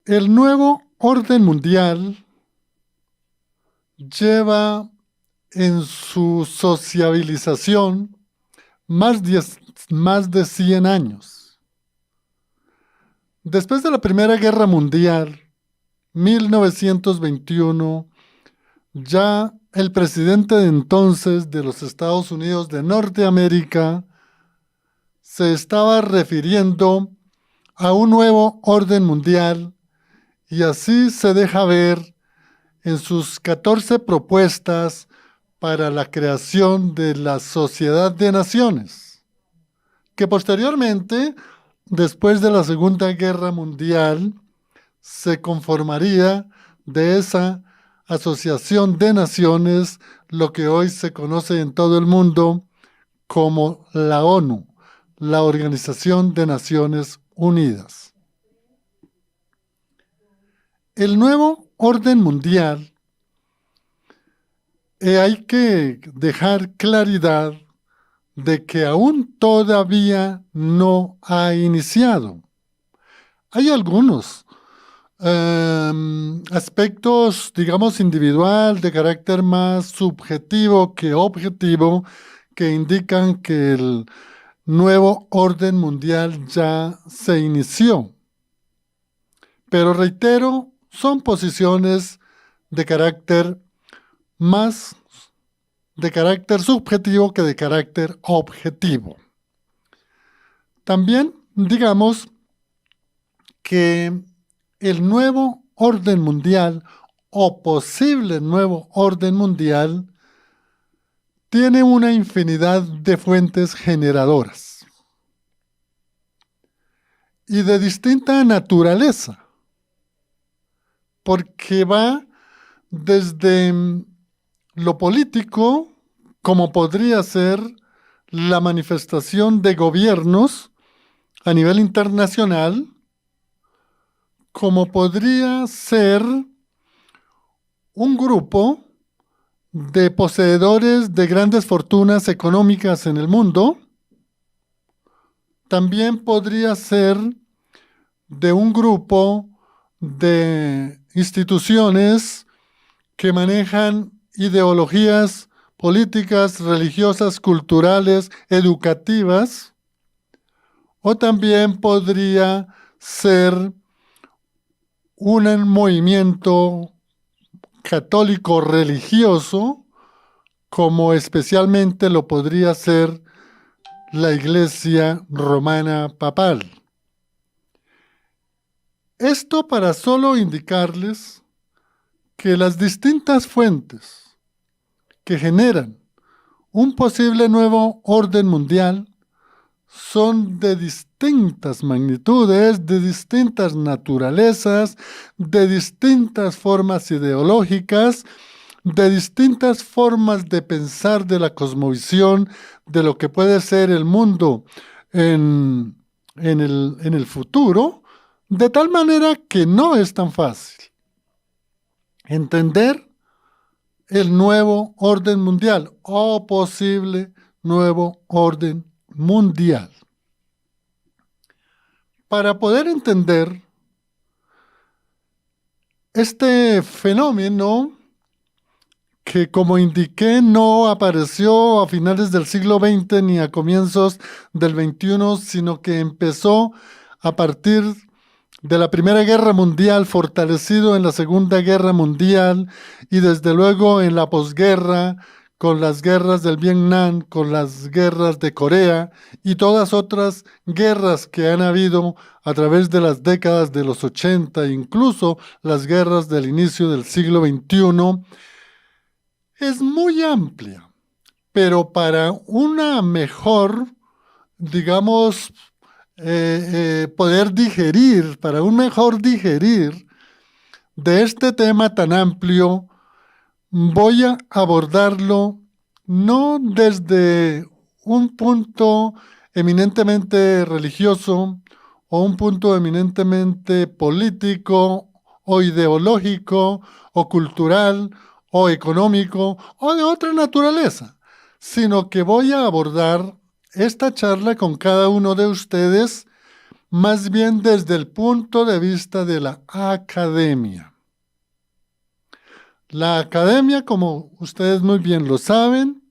El nuevo orden mundial lleva en su sociabilización más de 100 años. Después de la Primera Guerra Mundial, 1921, ya el presidente de entonces de los Estados Unidos de Norteamérica se estaba refiriendo a un nuevo orden mundial y así se deja ver en sus 14 propuestas para la creación de la Sociedad de Naciones, que posteriormente, después de la Segunda Guerra Mundial, se conformaría de esa Asociación de Naciones, lo que hoy se conoce en todo el mundo como la ONU, la Organización de Naciones Unidas. El nuevo orden mundial, hay que dejar claridad de que aún todavía no ha iniciado. Hay algunos aspectos, digamos, individual, de carácter más subjetivo que objetivo, que indican que el nuevo orden mundial ya se inició. Pero reitero, son posiciones de carácter más de carácter subjetivo que de carácter objetivo. También digamos que el nuevo orden mundial o posible nuevo orden mundial tiene una infinidad de fuentes generadoras y de distinta naturaleza, porque va desde lo político, como podría ser la manifestación de gobiernos a nivel internacional, como podría ser un grupo de poseedores de grandes fortunas económicas en el mundo. También podría ser de un grupo de instituciones que manejan ideologías políticas, religiosas, culturales, educativas, o también podría ser un movimiento católico religioso, como especialmente lo podría ser la Iglesia Romana Papal. Esto para solo indicarles que las distintas fuentes que generan un posible nuevo orden mundial son de distintas magnitudes, de distintas naturalezas, de distintas formas ideológicas, de distintas formas de pensar de la cosmovisión, de lo que puede ser el mundo en el futuro, de tal manera que no es tan fácil entender el nuevo orden mundial o posible nuevo orden mundial. Para poder entender este fenómeno, que como indiqué no apareció a finales del siglo XX ni a comienzos del XXI, sino que empezó a partir de la Primera Guerra Mundial, fortalecido en la Segunda Guerra Mundial y desde luego en la posguerra, con las guerras del Vietnam, con las guerras de Corea y todas otras guerras que han habido a través de las décadas de los 80, incluso las guerras del inicio del siglo XXI, es muy amplia, pero para una mejor, digamos, poder digerir, para un mejor digerir de este tema tan amplio, voy a abordarlo no desde un punto eminentemente religioso o un punto eminentemente político o ideológico o cultural o económico o de otra naturaleza, sino que voy a abordar esta charla con cada uno de ustedes más bien desde el punto de vista de la academia. La academia, como ustedes muy bien lo saben,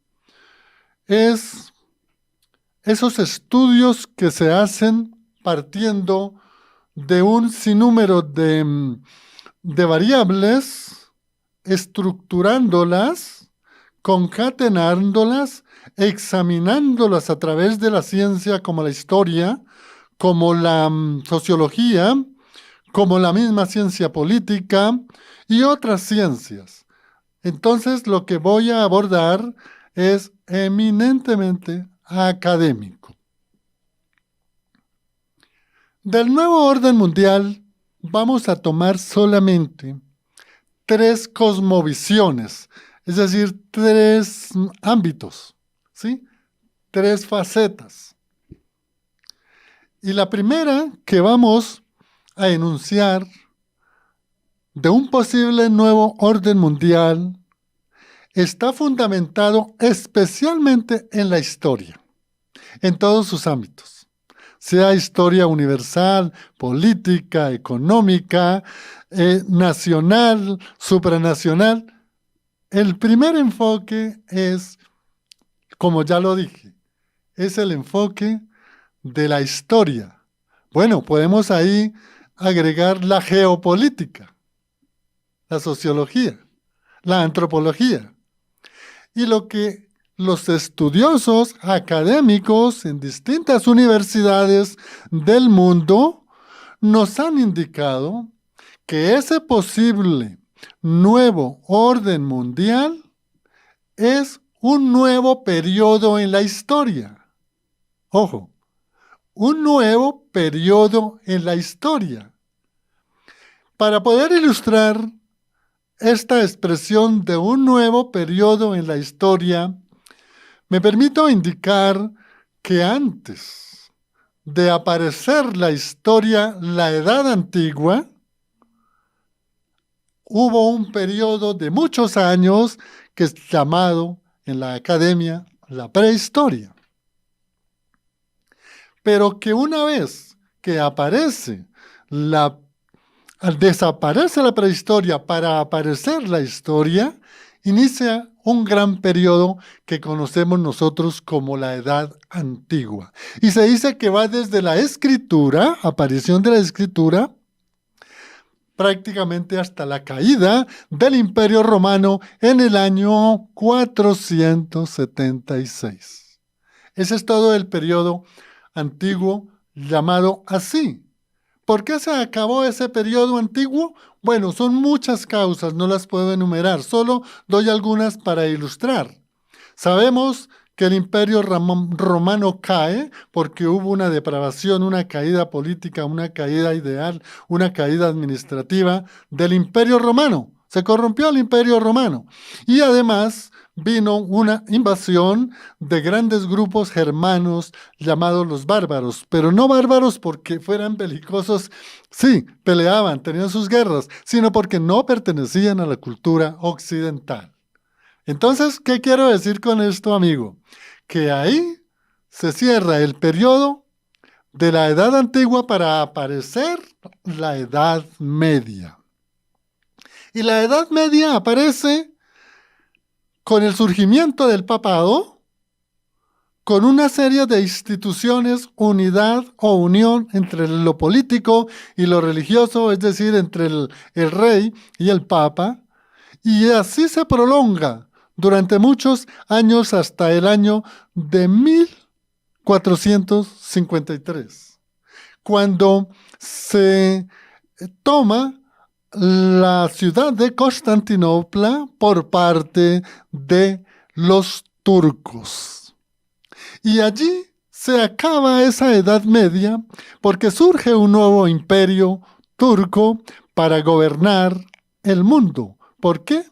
es esos estudios que se hacen partiendo de un sinnúmero de variables, estructurándolas, concatenándolas, examinándolas a través de la ciencia como la historia, como la sociología, como la misma ciencia política y otras ciencias. Entonces, lo que voy a abordar es eminentemente académico. Del nuevo orden mundial vamos a tomar solamente 3 cosmovisiones, es decir, 3 ámbitos, ¿sí? 3 facetas. Y la primera que vamos a enunciar de un posible nuevo orden mundial está fundamentado especialmente en la historia, en todos sus ámbitos, sea historia universal, política, económica, nacional, supranacional. El primer enfoque es, como ya lo dije, es el enfoque de la historia. Bueno, podemos ahí agregar la geopolítica, la sociología, la antropología. Y lo que los estudiosos académicos en distintas universidades del mundo nos han indicado que ese posible nuevo orden mundial es un nuevo periodo en la historia. Ojo, un nuevo periodo en la historia. Para poder ilustrar esta expresión de un nuevo periodo en la historia, me permito indicar que antes de aparecer la historia, la Edad Antigua, hubo un periodo de muchos años que es llamado en la academia la prehistoria. Pero que una vez que desaparece la prehistoria para aparecer la historia, inicia un gran periodo que conocemos nosotros como la Edad Antigua. Y se dice que va desde la escritura, aparición de la escritura, prácticamente hasta la caída del Imperio Romano en el año 476. Ese es todo el periodo antiguo llamado así. ¿Por qué se acabó ese periodo antiguo? Bueno, son muchas causas, no las puedo enumerar, solo doy algunas para ilustrar. Sabemos que el Imperio Romano cae porque hubo una depravación, una caída política, una caída ideal, una caída administrativa del Imperio Romano. Se corrompió el Imperio Romano. Y además vino una invasión de grandes grupos germanos llamados los bárbaros, pero no bárbaros porque fueran belicosos, sí, peleaban, tenían sus guerras, sino porque no pertenecían a la cultura occidental. Entonces, ¿qué quiero decir con esto, amigo? Que ahí se cierra el periodo de la Edad Antigua para aparecer la Edad Media. Y la Edad Media aparece con el surgimiento del papado, con una serie de instituciones, unidad o unión entre lo político y lo religioso, es decir, entre el rey y el papa, y así se prolonga durante muchos años hasta el año de 1453, cuando se toma la ciudad de Constantinopla por parte de los turcos. Y allí se acaba esa Edad Media porque surge un nuevo imperio turco para gobernar el mundo. ¿Por qué?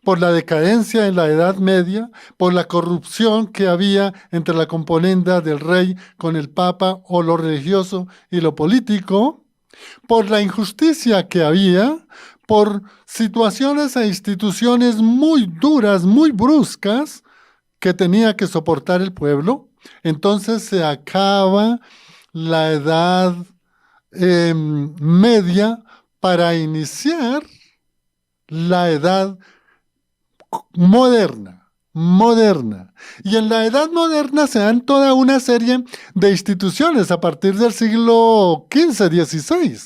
Por la decadencia en la Edad Media, por la corrupción que había entre la componenda del rey con el papa o lo religioso y lo político, por la injusticia que había, por situaciones e instituciones muy duras, muy bruscas que tenía que soportar el pueblo. Entonces se acaba la Edad Media para iniciar la Edad moderna. Y en la Edad Moderna se dan toda una serie de instituciones a partir del siglo XV, XVI.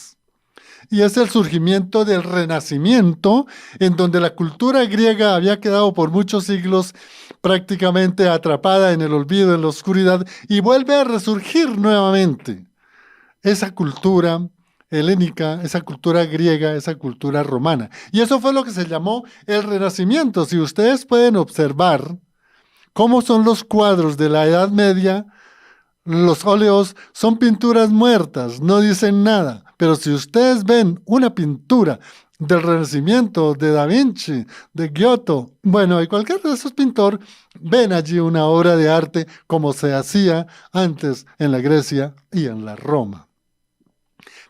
Y es el surgimiento del Renacimiento, en donde la cultura griega había quedado por muchos siglos prácticamente atrapada en el olvido, en la oscuridad, y vuelve a resurgir nuevamente esa cultura helénica, esa cultura griega, esa cultura romana. Y eso fue lo que se llamó el Renacimiento. Si ustedes pueden observar cómo son los cuadros de la Edad Media, los óleos son pinturas muertas, no dicen nada. Pero si ustedes ven una pintura del Renacimiento, de Da Vinci, de Giotto, bueno, de cualquier de esos pintores, ven allí una obra de arte como se hacía antes en la Grecia y en la Roma.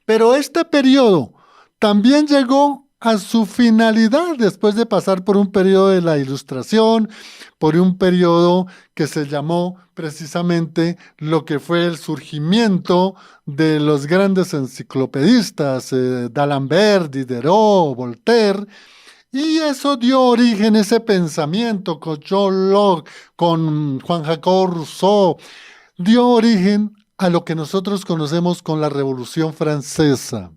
Pero este periodo también llegó a su finalidad después de pasar por un periodo de la Ilustración, por un periodo que se llamó precisamente lo que fue el surgimiento de los grandes enciclopedistas, D'Alembert, Diderot, Voltaire, y eso dio origen, ese pensamiento con John Locke, con Juan Jacobo Rousseau, dio origen a lo que nosotros conocemos con la Revolución Francesa.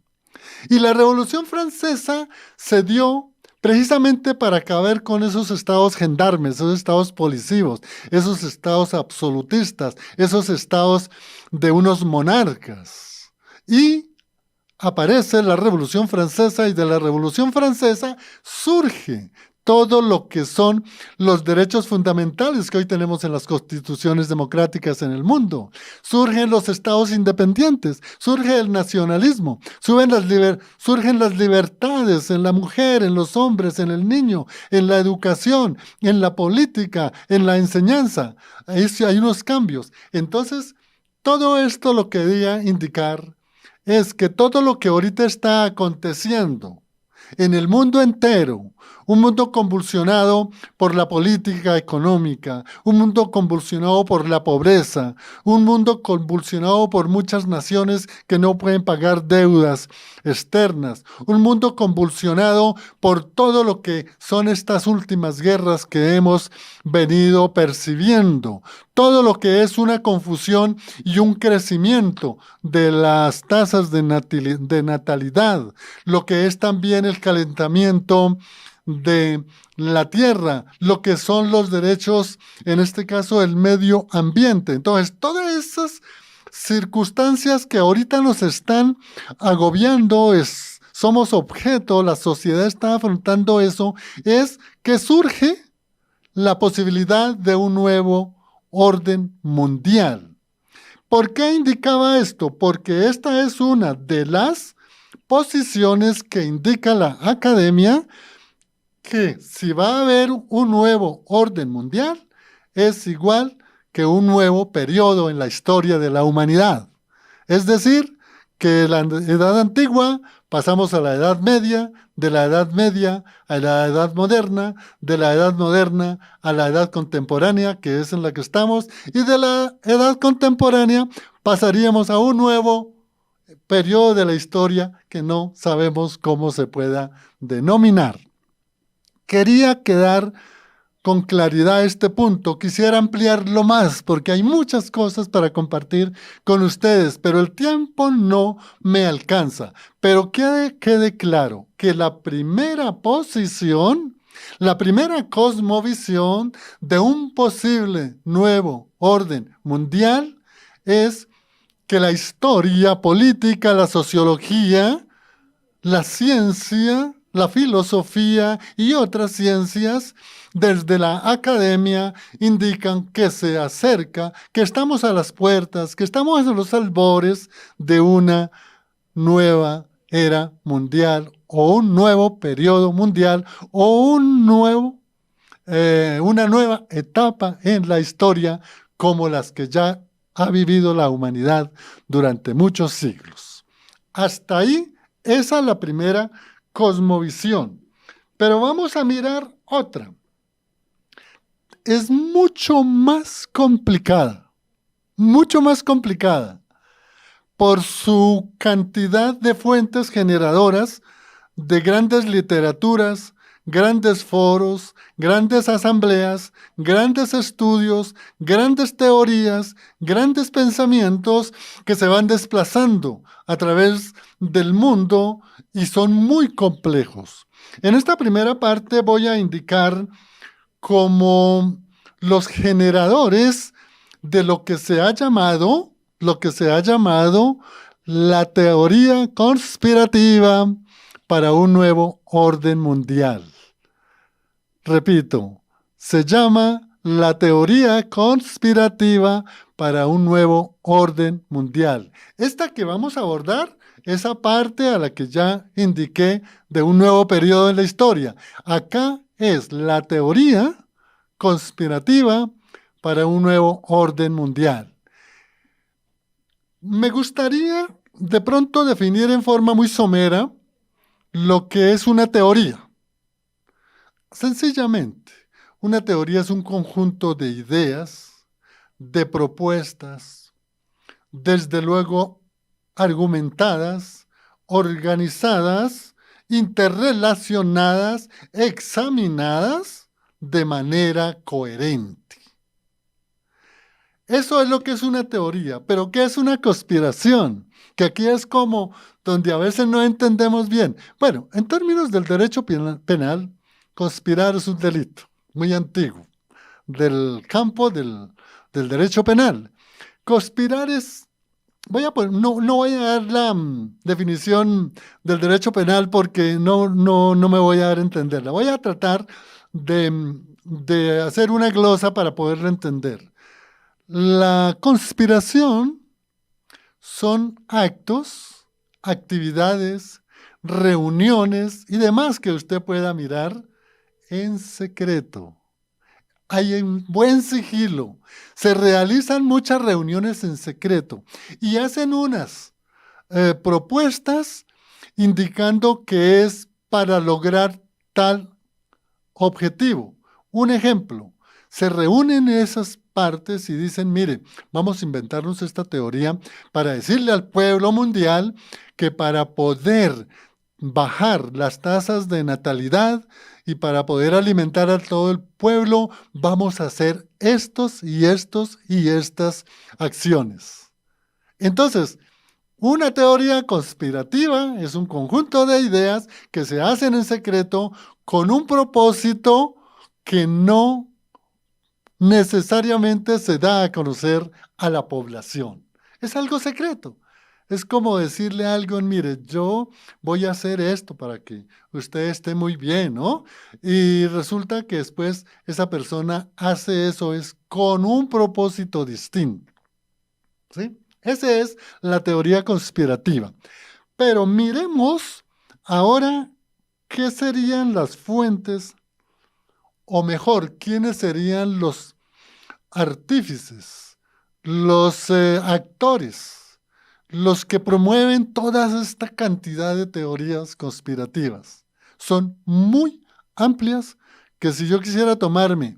Y la Revolución Francesa se dio precisamente para acabar con esos estados gendarmes, esos estados policivos, esos estados absolutistas, esos estados de unos monarcas. Y aparece la Revolución Francesa y de la Revolución Francesa surge todo lo que son los derechos fundamentales que hoy tenemos en las constituciones democráticas en el mundo. Surgen los estados independientes, surge el nacionalismo, surgen las libertades en la mujer, en los hombres, en el niño, en la educación, en la política, en la enseñanza. Ahí sí hay unos cambios. Entonces, todo esto lo quería indicar es que todo lo que ahorita está aconteciendo en el mundo entero, un mundo convulsionado por la política económica, un mundo convulsionado por la pobreza, un mundo convulsionado por muchas naciones que no pueden pagar deudas externas, un mundo convulsionado por todo lo que son estas últimas guerras que hemos venido percibiendo, todo lo que es una confusión y un crecimiento de las tasas de natalidad, lo que es también el calentamiento de la tierra, lo que son los derechos, en este caso el medio ambiente. Entonces, todas esas circunstancias que ahorita nos están agobiando, somos objeto, la sociedad está afrontando eso, es que surge la posibilidad de un nuevo orden mundial. ¿Por qué indicaba esto? Porque esta es una de las posiciones que indica la academia que si va a haber un nuevo orden mundial, es igual que un nuevo periodo en la historia de la humanidad. Es decir, que de la Edad Antigua pasamos a la Edad Media, de la Edad Media a la Edad Moderna, de la Edad Moderna a la Edad Contemporánea, que es en la que estamos, y de la Edad Contemporánea pasaríamos a un nuevo periodo de la historia que no sabemos cómo se pueda denominar. Quería quedar con claridad este punto. Quisiera ampliarlo más porque hay muchas cosas para compartir con ustedes, pero el tiempo no me alcanza. Pero quede claro que la primera posición, la primera cosmovisión de un posible nuevo orden mundial es que la historia política, la sociología, la ciencia, la filosofía y otras ciencias desde la academia indican que se acerca, que estamos a las puertas, que estamos en los albores de una nueva era mundial o un nuevo periodo mundial o una nueva etapa en la historia como las que ya ha vivido la humanidad durante muchos siglos. Hasta ahí, esa es la primera cosmovisión. Pero vamos a mirar otra. Es mucho más complicada, por su cantidad de fuentes generadoras de grandes literaturas, grandes foros, grandes asambleas, grandes estudios, grandes teorías, grandes pensamientos que se van desplazando a través del mundo y son muy complejos. En esta primera parte voy a indicar como los generadores de lo que se ha llamado la teoría conspirativa para un nuevo orden mundial. Repito, se llama la teoría conspirativa para un nuevo orden mundial. Esta que vamos a abordar, esa parte a la que ya indiqué de un nuevo periodo en la historia. Acá es la teoría conspirativa para un nuevo orden mundial. Me gustaría de pronto definir en forma muy somera lo que es una teoría. Sencillamente, una teoría es un conjunto de ideas, de propuestas, desde luego argumentadas, organizadas, interrelacionadas, examinadas de manera coherente. Eso es lo que es una teoría, pero ¿qué es una conspiración? Que aquí es como donde a veces no entendemos bien. Bueno, en términos del derecho penal, conspirar es un delito muy antiguo, del campo del derecho penal. Conspirar es, no voy a dar la definición del derecho penal porque no me voy a dar a entenderla. Voy a tratar de hacer una glosa para poderla entender. La conspiración son actos, actividades, reuniones y demás que usted pueda mirar en secreto. Hay un buen sigilo. Se realizan muchas reuniones en secreto y hacen unas propuestas indicando que es para lograr tal objetivo. Un ejemplo, se reúnen esas partes y dicen, mire, vamos a inventarnos esta teoría para decirle al pueblo mundial que para poder bajar las tasas de natalidad y para poder alimentar a todo el pueblo, vamos a hacer estos y estos y estas acciones. Entonces, una teoría conspirativa es un conjunto de ideas que se hacen en secreto con un propósito que no necesariamente se da a conocer a la población. Es algo secreto. Es como decirle a alguien, mire, yo voy a hacer esto para que usted esté muy bien, ¿no? Y resulta que después esa persona hace eso es con un propósito distinto, ¿sí? Esa es la teoría conspirativa. Pero miremos ahora qué serían las fuentes, o mejor, quiénes serían los artífices, los actores, los que promueven toda esta cantidad de teorías conspirativas. Son muy amplias que si yo quisiera tomarme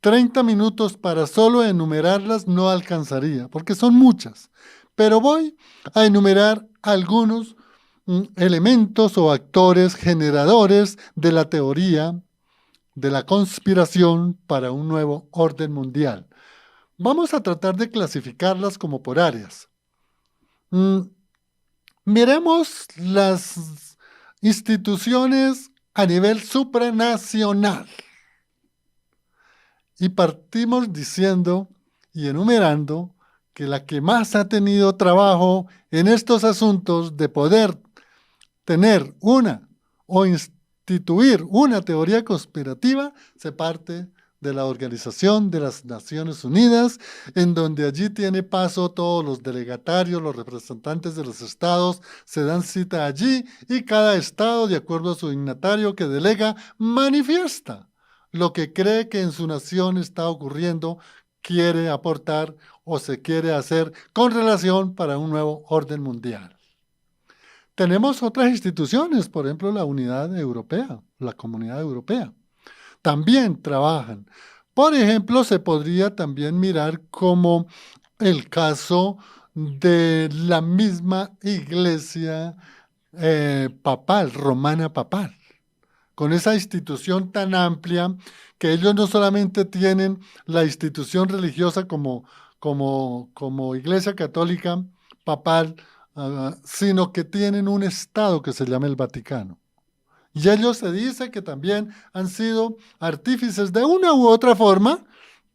30 minutos para solo enumerarlas no alcanzaría, porque son muchas. Pero voy a enumerar algunos elementos o actores generadores de la teoría de la conspiración para un nuevo orden mundial. Vamos a tratar de clasificarlas como por áreas. Miremos las instituciones a nivel supranacional. Y partimos diciendo y enumerando que la que más ha tenido trabajo en estos asuntos de poder tener una o instituir una teoría conspirativa se parte de la Organización de las Naciones Unidas, en donde allí tiene paso todos los delegatarios, los representantes de los estados, se dan cita allí y cada estado, de acuerdo a su dignatario que delega, manifiesta lo que cree que en su nación está ocurriendo, quiere aportar o se quiere hacer con relación para un nuevo orden mundial. Tenemos otras instituciones, por ejemplo, la Unidad Europea, la Comunidad Europea. También trabajan. Por ejemplo, se podría también mirar como el caso de la misma iglesia papal, romana papal, con esa institución tan amplia que ellos no solamente tienen la institución religiosa como iglesia católica papal, sino que tienen un estado que se llama el Vaticano. Y ellos se dice que también han sido artífices de una u otra forma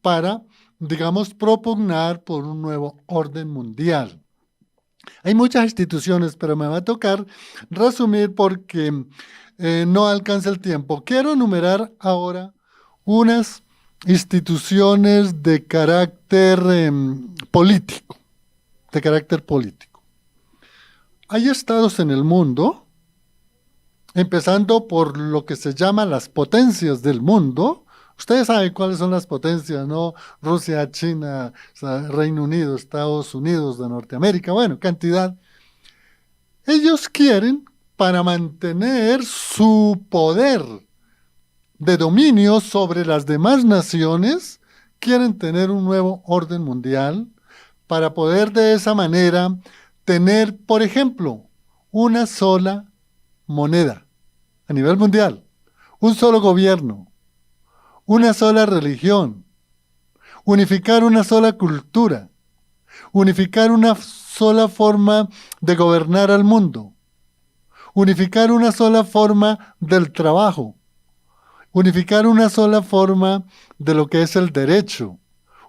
para, digamos, propugnar por un nuevo orden mundial. Hay muchas instituciones, pero me va a tocar resumir porque no alcanza el tiempo. Quiero enumerar ahora unas instituciones de carácter político, de carácter político. Hay estados en el mundo, empezando por lo que se llama las potencias del mundo. Ustedes saben cuáles son las potencias, ¿no? Rusia, China, Reino Unido, Estados Unidos de Norteamérica, bueno, cantidad. Ellos quieren, para mantener su poder de dominio sobre las demás naciones, quieren tener un nuevo orden mundial para poder de esa manera tener, por ejemplo, una sola moneda a nivel mundial, un solo gobierno, una sola religión, unificar una sola cultura, unificar una sola forma de gobernar al mundo, unificar una sola forma del trabajo, unificar una sola forma de lo que es el derecho,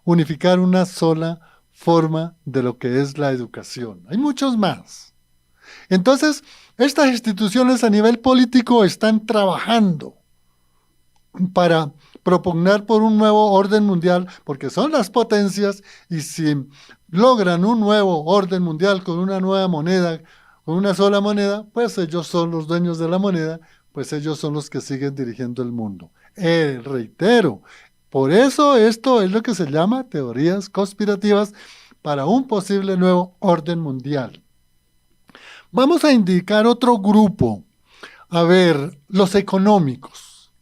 unificar una sola forma de lo que es la educación. Hay muchos más. Entonces, estas instituciones a nivel político están trabajando para propugnar por un nuevo orden mundial, porque son las potencias, y si logran un nuevo orden mundial con una nueva moneda, con una sola moneda, pues ellos son los dueños de la moneda, pues ellos son los que siguen dirigiendo el mundo. Reitero, por eso esto es lo que se llama teorías conspirativas para un posible nuevo orden mundial. Vamos a indicar otro grupo. A ver, los económicos.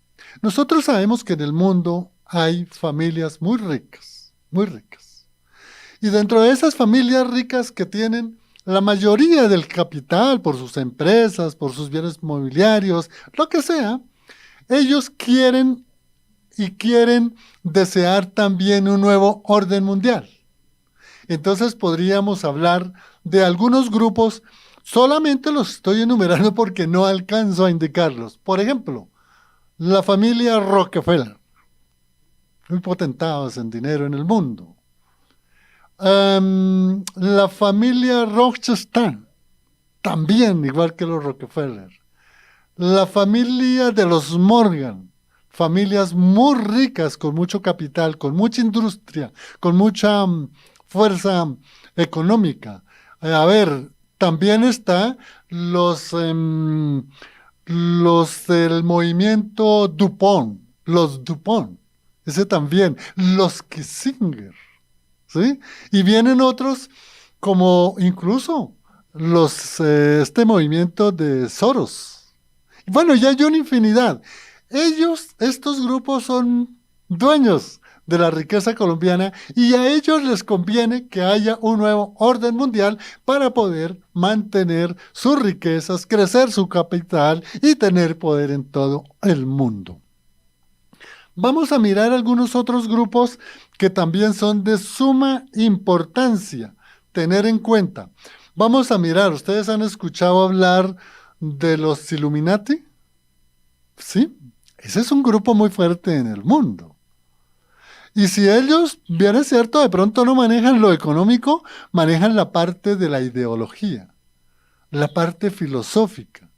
Nosotros sabemos que en el mundo hay familias muy ricas, muy ricas. Y dentro de esas familias ricas que tienen la mayoría del capital por sus empresas, por sus bienes mobiliarios, lo que sea, ellos quieren desear también un nuevo orden mundial. Entonces podríamos hablar de algunos grupos. Solamente los estoy enumerando porque no alcanzo a indicarlos. Por ejemplo, la familia Rockefeller, muy potentados en dinero en el mundo. La familia Rothschild, también igual que los Rockefeller. La familia de los Morgan, familias muy ricas, con mucho capital, con mucha industria, con mucha fuerza económica. A ver, también está los del movimiento DuPont, los DuPont, ese también, los Kissinger, ¿sí? Y vienen otros como incluso este movimiento de Soros. Bueno, ya hay una infinidad. Estos grupos son dueños de la riqueza colombiana y a ellos les conviene que haya un nuevo orden mundial para poder mantener sus riquezas, crecer su capital y tener poder en todo el mundo. Vamos a mirar algunos otros grupos que también son de suma importancia tener en cuenta. Vamos a mirar, ¿ustedes han escuchado hablar de los Illuminati? Sí, ese es un grupo muy fuerte en el mundo. Y si ellos, bien es cierto, de pronto no manejan lo económico, manejan la parte de la ideología, la parte filosófica,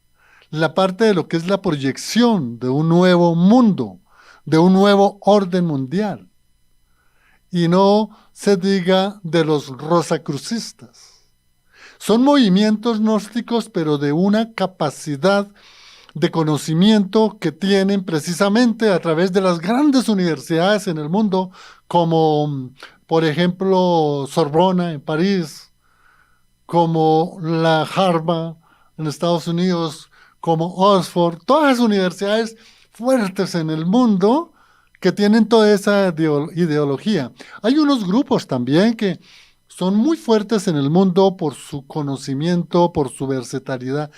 la parte de lo que es la proyección de un nuevo mundo, de un nuevo orden mundial. Y no se diga de los rosacrucistas. Son movimientos gnósticos, pero de una capacidad de conocimiento que tienen precisamente a través de las grandes universidades en el mundo, como por ejemplo Sorbona en París, como la Harvard en Estados Unidos, como Oxford, todas las universidades fuertes en el mundo que tienen toda esa ideología. Hay unos grupos también que son muy fuertes en el mundo por su conocimiento, por su versatilidad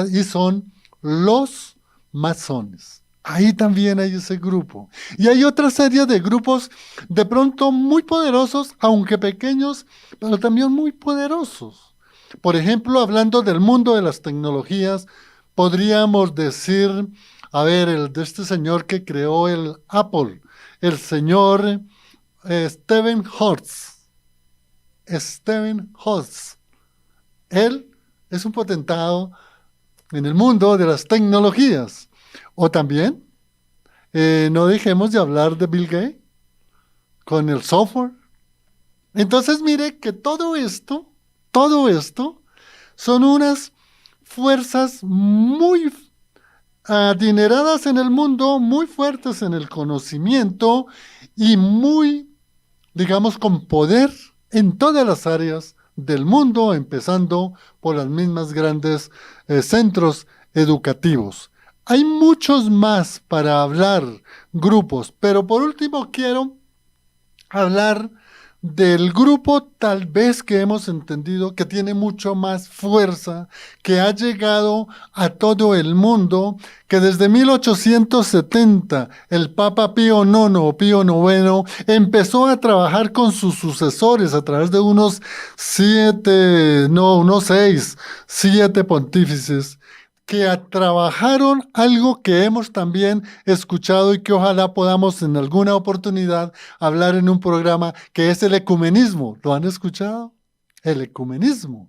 y son los masones. Ahí también hay ese grupo. Y hay otra serie de grupos de pronto muy poderosos, aunque pequeños, pero también muy poderosos. Por ejemplo, hablando del mundo de las tecnologías, podríamos decir, a ver, el de este señor que creó el Apple, el señor Stephen Hotz. Stephen Hotz. Él es un potentado en el mundo de las tecnologías. O también, no dejemos de hablar de Bill Gates con el software. Entonces, mire que todo esto, son unas fuerzas muy adineradas en el mundo, muy fuertes en el conocimiento y muy, digamos, con poder en todas las áreas del mundo, empezando por las mismas grandes centros educativos. Hay muchos más para hablar, grupos, pero por último quiero hablar del grupo tal vez que hemos entendido que tiene mucho más fuerza, que ha llegado a todo el mundo, que desde 1870 el Papa Pío IX o Pío IX empezó a trabajar con sus sucesores a través de unos siete pontífices que trabajaron algo que hemos también escuchado y que ojalá podamos en alguna oportunidad hablar en un programa, que es el ecumenismo. ¿Lo han escuchado? El ecumenismo.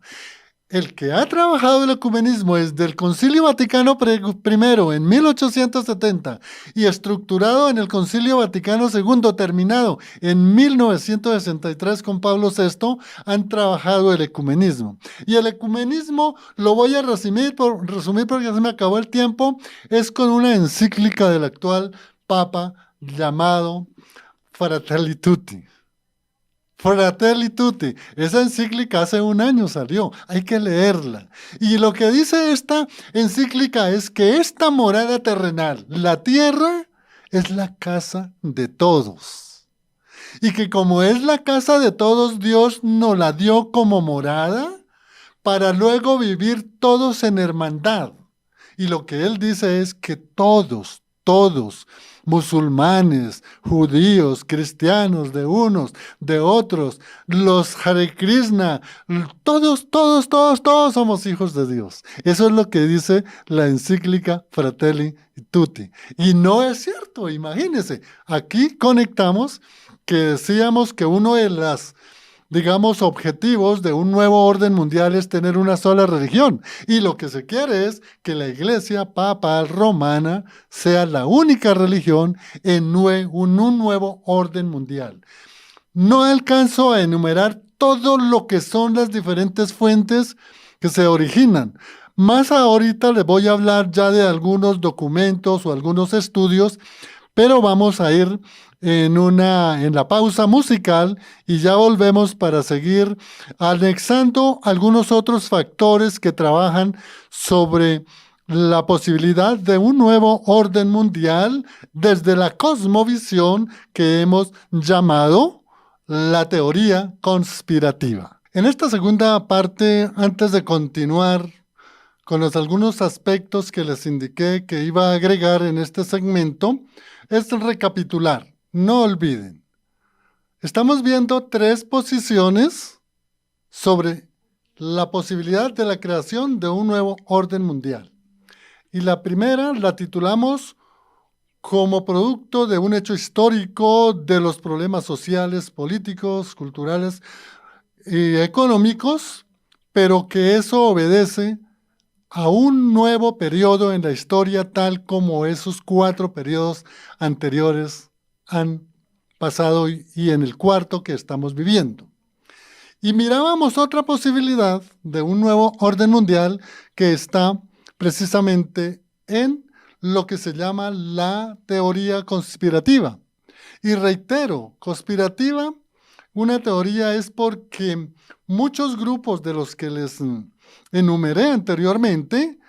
El que ha trabajado el ecumenismo desde el Concilio Vaticano I en 1870 y estructurado en el Concilio Vaticano II terminado en 1963 con Pablo VI, han trabajado el ecumenismo. Y el ecumenismo, lo voy a resumir porque ya se me acabó el tiempo, es con una encíclica del actual Papa llamado Fratelli Tutti. Fratelli Tutti, esa encíclica hace un año salió, hay que leerla. Y lo que dice esta encíclica es que esta morada terrenal, la tierra, es la casa de todos. Y que como es la casa de todos, Dios nos la dio como morada para luego vivir todos en hermandad. Y lo que él dice es que todos, musulmanes, judíos, cristianos, de unos, de otros, los Hare Krishna, todos somos hijos de Dios. Eso es lo que dice la encíclica Fratelli Tutti. Y no es cierto, imagínense, aquí conectamos que decíamos que uno de las, digamos, objetivos de un nuevo orden mundial es tener una sola religión. Y lo que se quiere es que la Iglesia Papal Romana sea la única religión en un nuevo orden mundial. No alcanzo a enumerar todo lo que son las diferentes fuentes que se originan. Más ahorita les voy a hablar ya de algunos documentos o algunos estudios, pero vamos a ir en la pausa musical y ya volvemos para seguir anexando algunos otros factores que trabajan sobre la posibilidad de un nuevo orden mundial desde la cosmovisión que hemos llamado la teoría conspirativa. En esta segunda parte, antes de continuar con algunos aspectos que les indiqué que iba a agregar en este segmento, es recapitular. No olviden, estamos viendo tres posiciones sobre la posibilidad de la creación de un nuevo orden mundial. Y la primera la titulamos como producto de un hecho histórico de los problemas sociales, políticos, culturales y económicos, pero que eso obedece a un nuevo periodo en la historia, tal como esos 4 periodos anteriores han pasado y en el cuarto que estamos viviendo. Y mirábamos otra posibilidad de un nuevo orden mundial que está precisamente en lo que se llama la teoría conspirativa. Y reitero, conspirativa, una teoría es porque muchos grupos de los que les enumeré anteriormente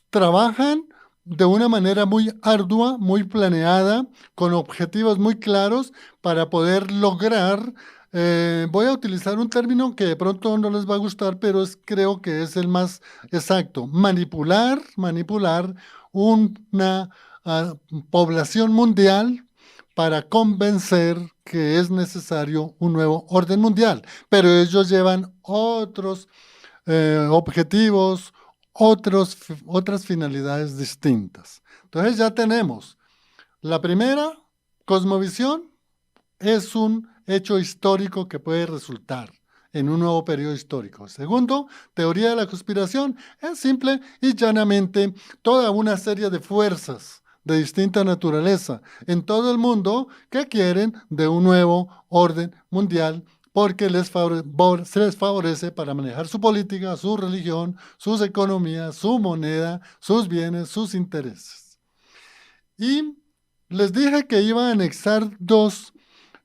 trabajan de una manera muy ardua, muy planeada, con objetivos muy claros para poder lograr voy a utilizar un término que de pronto no les va a gustar, pero creo que es el más exacto. Manipular una población mundial para convencer que es necesario un nuevo orden mundial. Pero ellos llevan otros objetivos, otras finalidades distintas. Entonces ya tenemos la primera, cosmovisión, es un hecho histórico que puede resultar en un nuevo periodo histórico. Segundo, teoría de la conspiración es simple y llanamente toda una serie de fuerzas de distinta naturaleza en todo el mundo que quieren de un nuevo orden mundial porque se les favorece para manejar su política, su religión, sus economías, su moneda, sus bienes, sus intereses. Y les dije que iba a anexar dos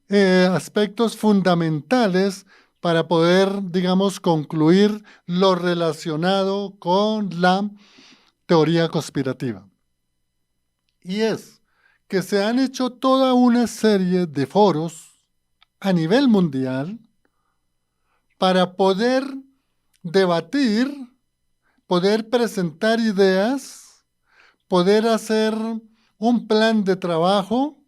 aspectos fundamentales para poder, digamos, concluir lo relacionado con la teoría conspirativa. Y es que se han hecho toda una serie de foros a nivel mundial para poder debatir, poder presentar ideas, poder hacer un plan de trabajo,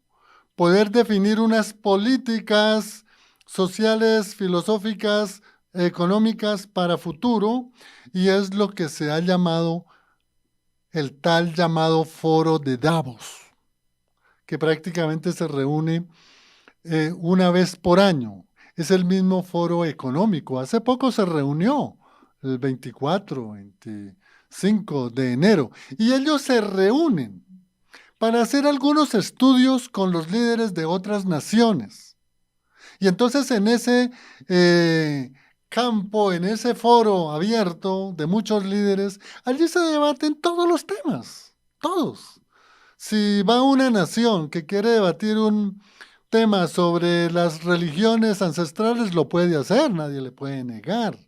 poder definir unas políticas sociales, filosóficas, económicas para futuro, y es lo que se ha llamado el tal llamado Foro de Davos, que prácticamente se reúne una vez por año. Es el mismo foro económico. Hace poco se reunió, el 24, 25 de enero, y ellos se reúnen para hacer algunos estudios con los líderes de otras naciones. Y entonces en ese campo, en ese foro abierto de muchos líderes, allí se debaten todos los temas, todos. Si va una nación que quiere debatir un tema sobre las religiones ancestrales, lo puede hacer, nadie le puede negar.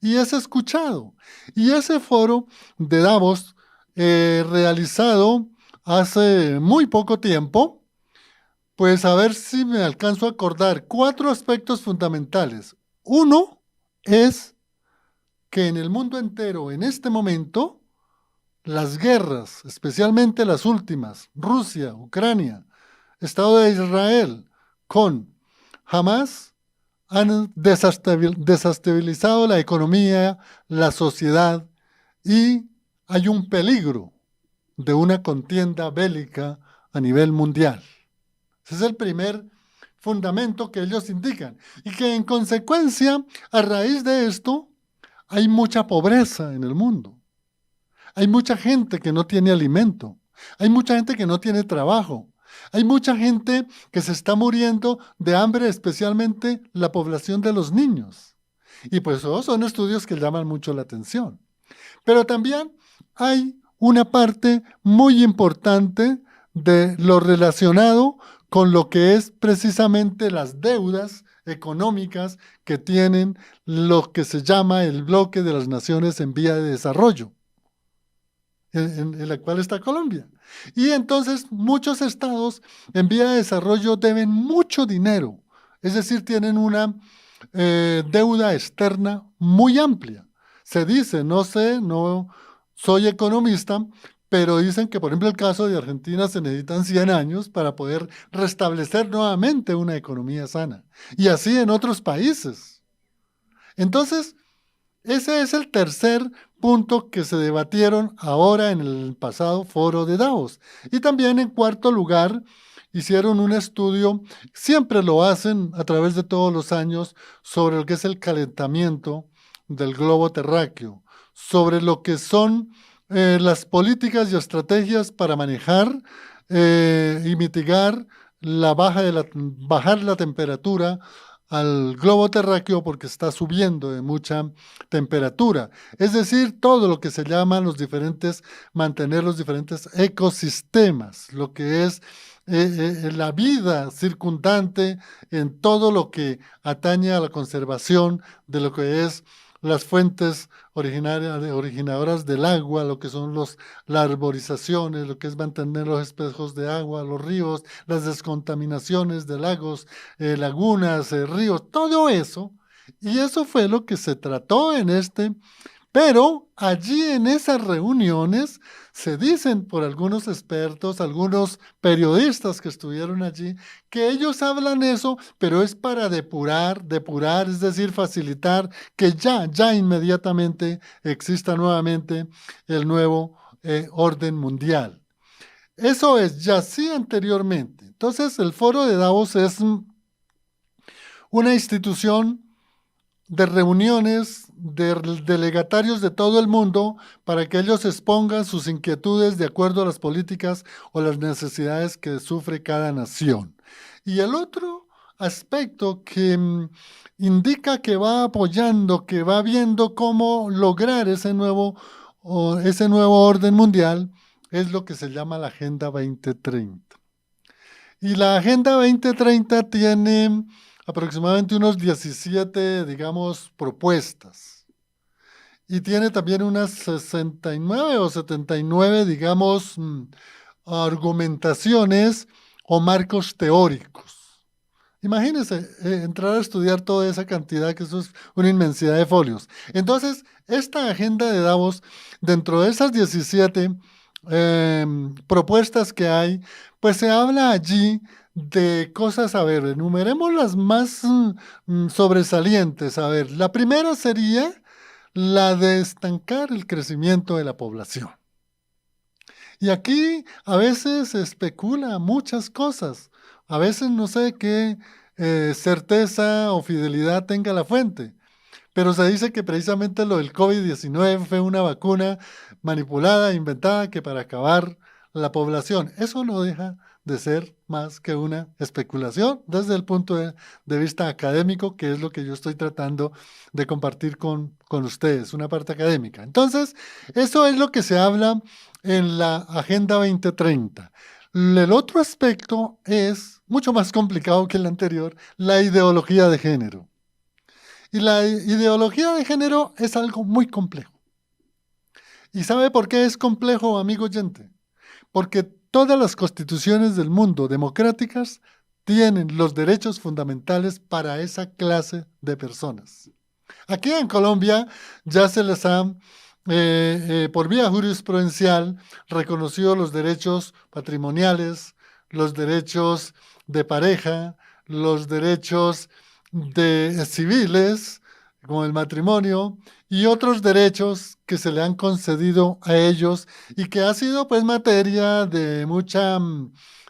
Y es escuchado. Y ese foro de Davos, realizado hace muy poco tiempo, pues a ver si me alcanzo a acordar, 4 aspectos fundamentales. Uno es que en el mundo entero, en este momento, las guerras, especialmente las últimas, Rusia, Ucrania, Estado de Israel, con Hamas, han desestabilizado la economía, la sociedad, y hay un peligro de una contienda bélica a nivel mundial. Ese es el primer fundamento que ellos indican. Y que en consecuencia, a raíz de esto, hay mucha pobreza en el mundo. Hay mucha gente que no tiene alimento. Hay mucha gente que no tiene trabajo. Hay mucha gente que se está muriendo de hambre, especialmente la población de los niños. Y pues esos son estudios que llaman mucho la atención. Pero también hay una parte muy importante de lo relacionado con lo que es precisamente las deudas económicas que tienen lo que se llama el bloque de las naciones en vía de desarrollo, en la cual está Colombia. Y entonces muchos estados en vía de desarrollo deben mucho dinero, es decir, tienen una deuda externa muy amplia. Se dice, no sé, no soy economista, pero dicen que, por ejemplo, el caso de Argentina se necesitan 100 años para poder restablecer nuevamente una economía sana. Y así en otros países. Entonces, ese es el tercer punto que se debatieron ahora en el pasado foro de Davos. Y también en cuarto lugar, hicieron un estudio, siempre lo hacen a través de todos los años, sobre lo que es el calentamiento del globo terráqueo, sobre lo que son las políticas y estrategias para manejar y mitigar bajar la temperatura al globo terráqueo porque está subiendo de mucha temperatura. Es decir, todo lo que se llaman mantener los diferentes ecosistemas, lo que es la vida circundante en todo lo que atañe a la conservación de lo que es las fuentes originadoras del agua, lo que son las arborizaciones, lo que es mantener los espejos de agua, los ríos, las descontaminaciones de lagos, lagunas, ríos, todo eso. Y eso fue lo que se trató en pero allí en esas reuniones se dicen por algunos expertos, algunos periodistas que estuvieron allí, que ellos hablan eso, pero es para depurar, es decir, facilitar que ya inmediatamente exista nuevamente el nuevo orden mundial. Eso es, ya sí anteriormente. Entonces, el Foro de Davos es una institución de reuniones de delegatarios de todo el mundo para que ellos expongan sus inquietudes de acuerdo a las políticas o las necesidades que sufre cada nación. Y el otro aspecto que indica que va apoyando, que va viendo cómo lograr ese nuevo orden mundial, es lo que se llama la Agenda 2030. Y la Agenda 2030 tiene aproximadamente unos 17, digamos, propuestas. Y tiene también unas 69 o 79, digamos, argumentaciones o marcos teóricos. Imagínense entrar a estudiar toda esa cantidad, que eso es una inmensidad de folios. Entonces, esta agenda de Davos, dentro de esas 17 propuestas que hay, pues se habla allí de cosas, a ver, enumeremos las más sobresalientes. A ver, la primera sería la de estancar el crecimiento de la población. Y aquí a veces se especula muchas cosas. A veces no sé qué certeza o fidelidad tenga la fuente, pero se dice que precisamente lo del COVID-19 fue una vacuna manipulada, inventada, que para acabar la población. Eso no deja de ser más que una especulación desde el punto de vista académico, que es lo que yo estoy tratando de compartir con ustedes, una parte académica. Entonces, eso es lo que se habla en la Agenda 2030. El otro aspecto es mucho más complicado que el anterior, la ideología de género. Y la ideología de género es algo muy complejo. ¿Y sabe por qué es complejo, amigo oyente? Porque todas las constituciones del mundo democráticas tienen los derechos fundamentales para esa clase de personas. Aquí en Colombia ya se les ha, por vía jurisprudencial, reconocido los derechos patrimoniales, los derechos de pareja, los derechos civiles, como el matrimonio, y otros derechos que se le han concedido a ellos y que ha sido pues materia de mucha,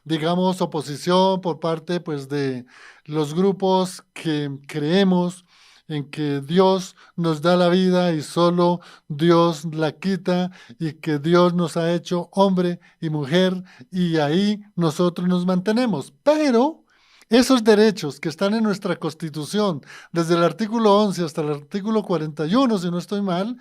digamos, oposición por parte pues de los grupos que creemos en que Dios nos da la vida y solo Dios la quita, y que Dios nos ha hecho hombre y mujer y ahí nosotros nos mantenemos. Pero esos derechos que están en nuestra Constitución, desde el artículo 11 hasta el artículo 41, si no estoy mal,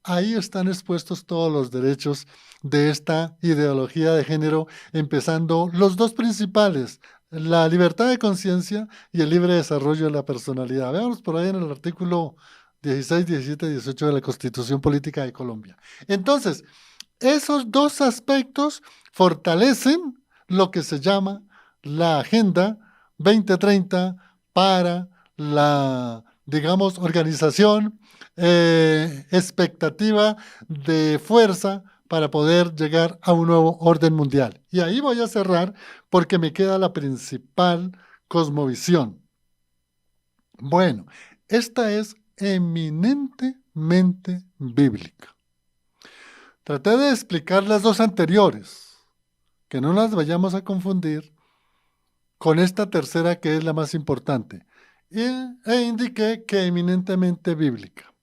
ahí están expuestos todos los derechos de esta ideología de género, empezando los dos principales, la libertad de conciencia y el libre desarrollo de la personalidad. Veamos por ahí en el artículo 16, 17, 18 de la Constitución Política de Colombia. Entonces, esos dos aspectos fortalecen lo que se llama la Agenda 2030 para la, digamos, organización, expectativa de fuerza para poder llegar a un nuevo orden mundial. Y ahí voy a cerrar porque me queda la principal cosmovisión. Bueno, esta es eminentemente bíblica. Traté de explicar las dos anteriores, que no las vayamos a confundir con esta tercera, que es la más importante, e indiqué que eminentemente bíblica.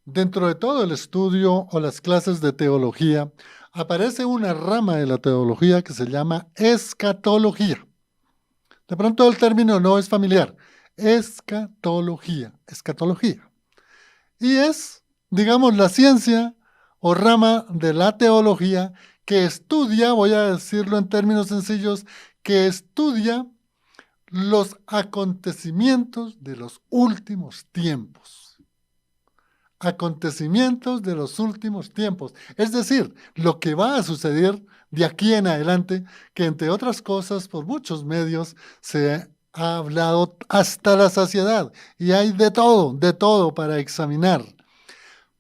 Dentro de todo el estudio o las clases de teología, aparece una rama de la teología que se llama escatología. De pronto el término no es familiar. Escatología. Y es, digamos, la ciencia o rama de la teología que estudia, voy a decirlo en términos sencillos, que estudia los acontecimientos de los últimos tiempos. acontecimientos de los últimos tiempos. Es decir, lo que va a suceder de aquí en adelante, que entre otras cosas, por muchos medios se ha hablado hasta la saciedad y hay de todo para examinar.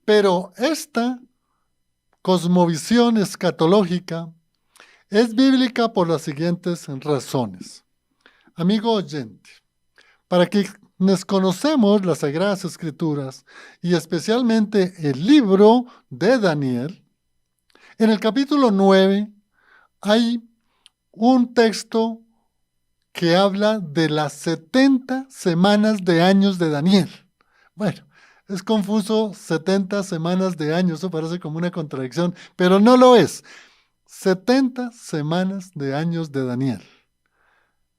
Pero esta cosmovisión escatológica es bíblica por las siguientes razones. Amigo oyente, para quienes conocemos las Sagradas Escrituras y especialmente el libro de Daniel, en el capítulo 9 hay un texto que habla de las 70 semanas de años de Daniel. Bueno, es confuso 70 semanas de años, eso parece como una contradicción, pero no lo es. 70 semanas de años de Daniel.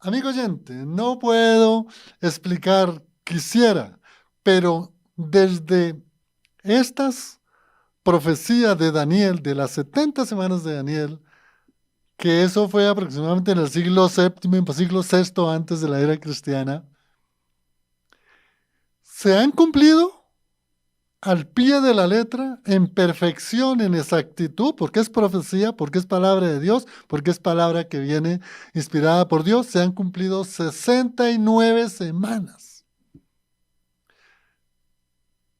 Amigo oyente, no puedo explicar, quisiera, pero desde estas profecías de Daniel, de las 70 semanas de Daniel, que eso fue aproximadamente en el siglo VII, siglo VI antes de la era cristiana, se han cumplido al pie de la letra, en perfección, en exactitud, porque es profecía, porque es palabra de Dios, porque es palabra que viene inspirada por Dios. Se han cumplido 69 semanas.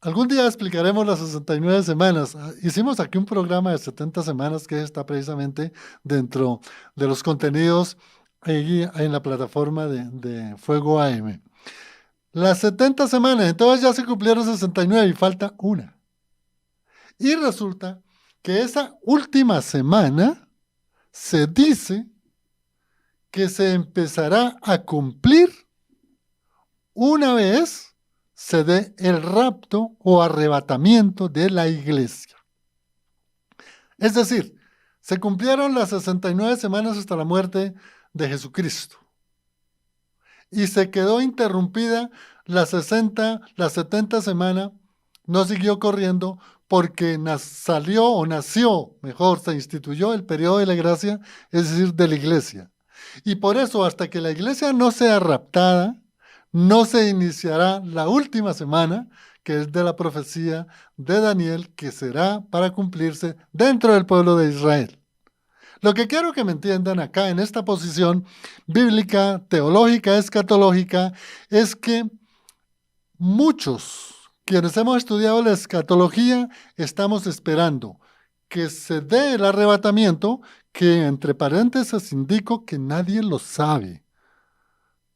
Algún día explicaremos las 69 semanas. Hicimos aquí un programa de 70 semanas que está precisamente dentro de los contenidos ahí en la plataforma de Fuego AM. Las 70 semanas, entonces ya se cumplieron 69 y falta una. Y resulta que esa última semana se dice que se empezará a cumplir una vez se dé el rapto o arrebatamiento de la iglesia. Es decir, se cumplieron las 69 semanas hasta la muerte de Jesucristo. Y se quedó interrumpida las 70 semanas, no siguió corriendo porque nació, se instituyó el periodo de la gracia, es decir, de la iglesia. Y por eso, hasta que la iglesia no sea raptada, no se iniciará la última semana, que es de la profecía de Daniel, que será para cumplirse dentro del pueblo de Israel. Lo que quiero que me entiendan acá en esta posición bíblica, teológica, escatológica, es que muchos, quienes hemos estudiado la escatología, estamos esperando que se dé el arrebatamiento, que entre paréntesis indico que nadie lo sabe.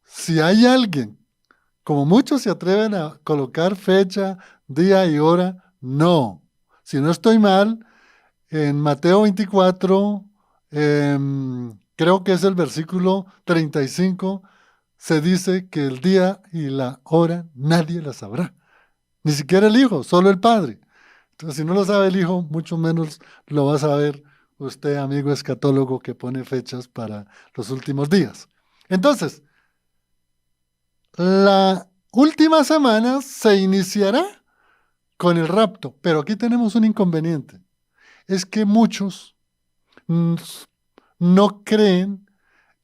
Si hay alguien, como muchos se atreven a colocar fecha, día y hora, no. Si no estoy mal, en Mateo 24, creo que es el versículo 35, se dice que el día y la hora nadie la sabrá. Ni siquiera el Hijo, solo el Padre. Entonces, si no lo sabe el Hijo, mucho menos lo va a saber usted, amigo escatólogo, que pone fechas para los últimos días. Entonces, la última semana se iniciará con el rapto, pero aquí tenemos un inconveniente. Es que muchos no creen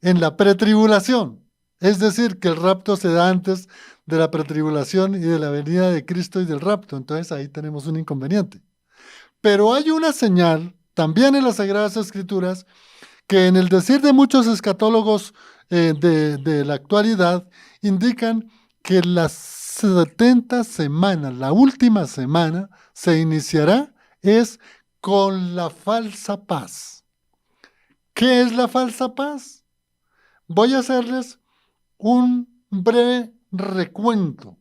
en la pretribulación. Es decir, que el rapto se da antes de la pretribulación y de la venida de Cristo y del rapto. Entonces ahí tenemos un inconveniente. Pero hay una señal, también en las Sagradas Escrituras, que en el decir de muchos escatólogos de la actualidad, indican que las 70 semanas, la última semana, se iniciará es con la falsa paz. ¿Qué es la falsa paz? Voy a hacerles un breve recuento.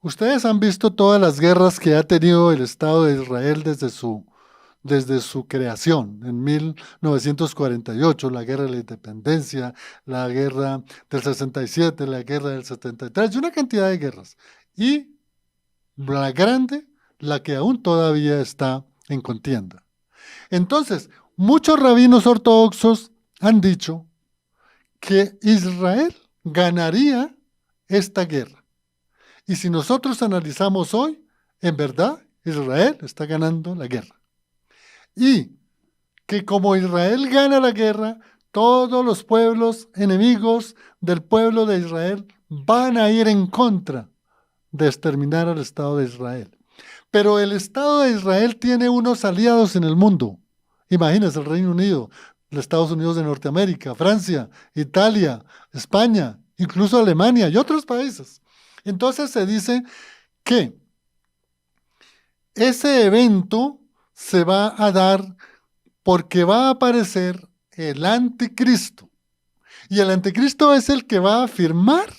Ustedes han visto todas las guerras que ha tenido el Estado de Israel desde su creación, en 1948, la guerra de la independencia, la guerra del 67, la guerra del 73, y una cantidad de guerras. Y la grande, la que aún todavía está en contienda. Entonces, muchos rabinos ortodoxos han dicho que Israel ganaría esta guerra. Y si nosotros analizamos hoy, en verdad, Israel está ganando la guerra. Y que como Israel gana la guerra, todos los pueblos enemigos del pueblo de Israel van a ir en contra de exterminar al Estado de Israel. Pero el Estado de Israel tiene unos aliados en el mundo. Imagínense el Reino Unido, los Estados Unidos de Norteamérica, Francia, Italia, España, incluso Alemania y otros países. Entonces se dice que ese evento se va a dar porque va a aparecer el anticristo. Y el anticristo es el que va a firmar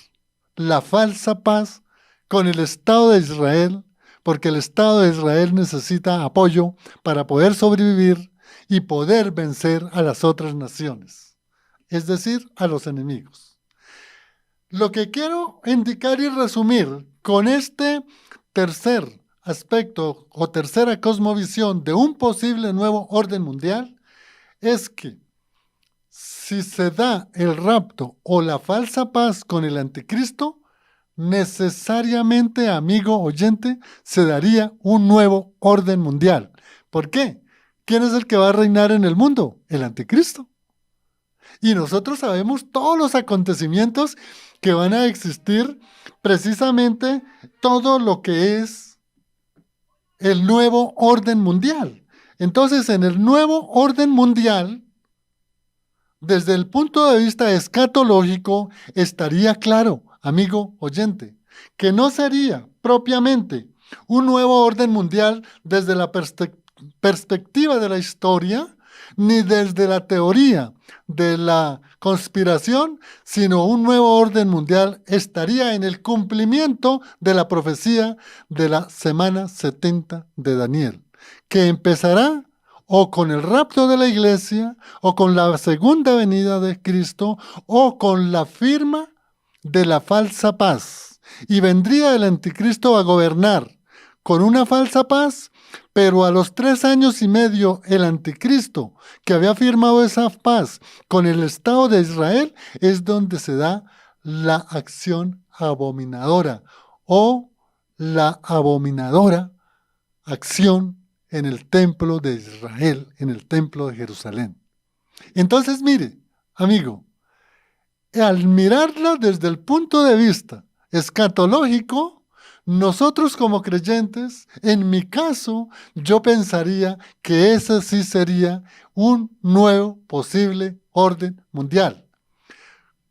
la falsa paz con el Estado de Israel, porque el Estado de Israel necesita apoyo para poder sobrevivir y poder vencer a las otras naciones, es decir, a los enemigos. Lo que quiero indicar y resumir con este tercer aspecto o tercera cosmovisión de un posible nuevo orden mundial es que si se da el rapto o la falsa paz con el anticristo, necesariamente, amigo oyente, se daría un nuevo orden mundial. ¿Por qué? ¿Quién es el que va a reinar en el mundo? El anticristo. Y nosotros sabemos todos los acontecimientos que van a existir, precisamente todo lo que es el nuevo orden mundial. Entonces, en el nuevo orden mundial, desde el punto de vista escatológico, estaría claro, amigo oyente, que no sería propiamente un nuevo orden mundial desde la perspectiva de la historia, ni desde la teoría de la conspiración, sino un nuevo orden mundial estaría en el cumplimiento de la profecía de la semana 70 de Daniel, que empezará o con el rapto de la iglesia, o con la segunda venida de Cristo, o con la firma de la falsa paz. Y vendría el anticristo a gobernar con una falsa paz, pero a los 3 años y medio el anticristo que había firmado esa paz con el Estado de Israel es donde se da la acción abominadora o la abominadora acción en el templo de Israel, en el templo de Jerusalén. Entonces, mire, amigo, al mirarla desde el punto de vista escatológico, nosotros como creyentes, en mi caso, yo pensaría que ese sí sería un nuevo posible orden mundial,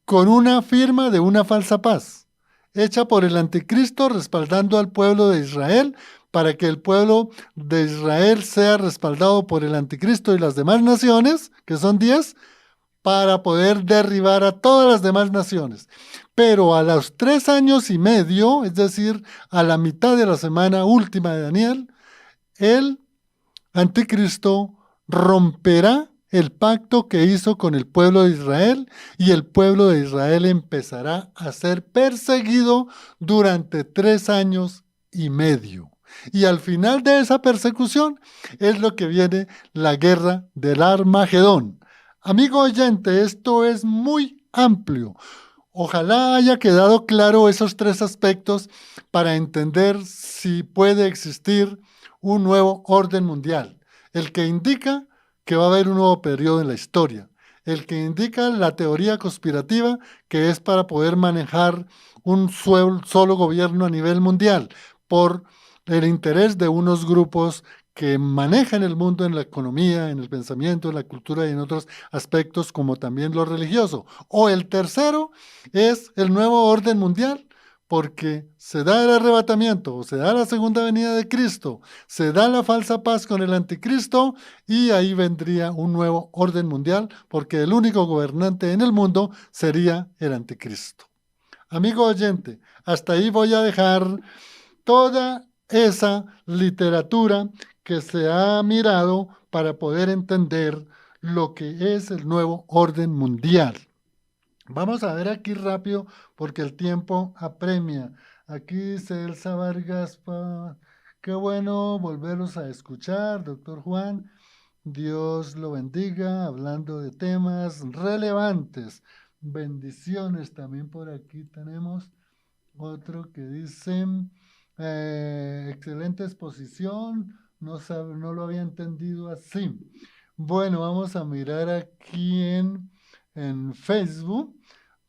con una firma de una falsa paz, hecha por el anticristo respaldando al pueblo de Israel, para que el pueblo de Israel sea respaldado por el anticristo y las demás naciones, que son 10, para poder derribar a todas las demás naciones. Pero a los 3 años y medio, es decir, a la mitad de la semana última de Daniel, el anticristo romperá el pacto que hizo con el pueblo de Israel y el pueblo de Israel empezará a ser perseguido durante 3 años y medio. Y al final de esa persecución es lo que viene la guerra del Armagedón. Amigo oyente, esto es muy amplio. Ojalá haya quedado claro esos 3 aspectos para entender si puede existir un nuevo orden mundial. El que indica que va a haber un nuevo periodo en la historia. El que indica la teoría conspirativa, que es para poder manejar un solo gobierno a nivel mundial por el interés de unos grupos que manejan el mundo en la economía, en el pensamiento, en la cultura y en otros aspectos como también lo religioso. O el tercero es el nuevo orden mundial, porque se da el arrebatamiento, o se da la segunda venida de Cristo, se da la falsa paz con el anticristo y ahí vendría un nuevo orden mundial, porque el único gobernante en el mundo sería el anticristo. Amigo oyente, hasta ahí voy a dejar toda esa literatura que se ha mirado para poder entender lo que es el nuevo orden mundial. Vamos a ver aquí rápido porque el tiempo apremia. Aquí dice Elsa Vargas, qué bueno volverlos a escuchar, doctor Juan. Dios lo bendiga, hablando de temas relevantes. Bendiciones también por aquí tenemos otro que dice, excelente exposición, no lo había entendido así. Bueno, vamos a mirar aquí en Facebook,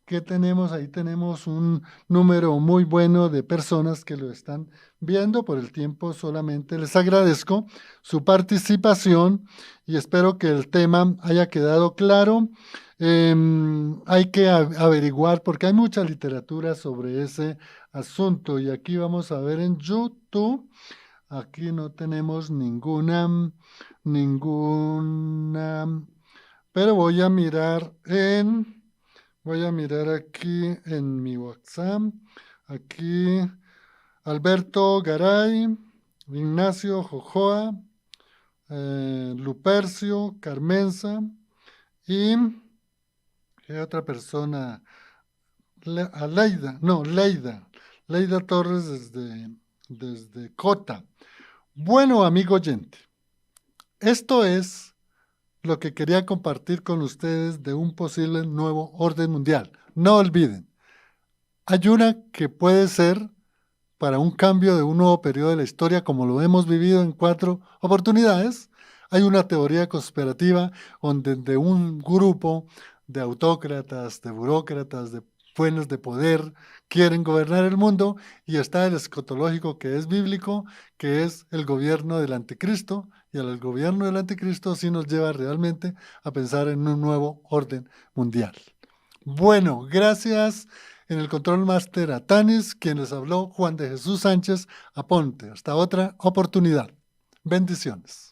¿Qué tenemos? Ahí tenemos un número muy bueno de personas que lo están viendo. Por el tiempo solamente les agradezco su participación y espero que el tema haya quedado claro. Hay que averiguar porque hay mucha literatura sobre ese asunto y aquí vamos a ver en YouTube. Aquí no tenemos ninguna, pero voy a mirar aquí en mi WhatsApp. Aquí Alberto Garay, Ignacio Jojoa, Lupercio, Carmenza y otra persona, Leida Torres desde Cota. Bueno, amigo oyente, esto es lo que quería compartir con ustedes de un posible nuevo orden mundial. No olviden, hay una que puede ser para un cambio de un nuevo periodo de la historia como lo hemos vivido en 4 oportunidades. Hay una teoría conspirativa donde de un grupo de autócratas, de burócratas, de buenos de poder quieren gobernar el mundo y está el escatológico que es bíblico, que es el gobierno del anticristo y el gobierno del anticristo sí nos lleva realmente a pensar en un nuevo orden mundial. Bueno, gracias. En el control máster a Tanis, quien les habló Juan de Jesús Sánchez Aponte. Hasta otra oportunidad. Bendiciones.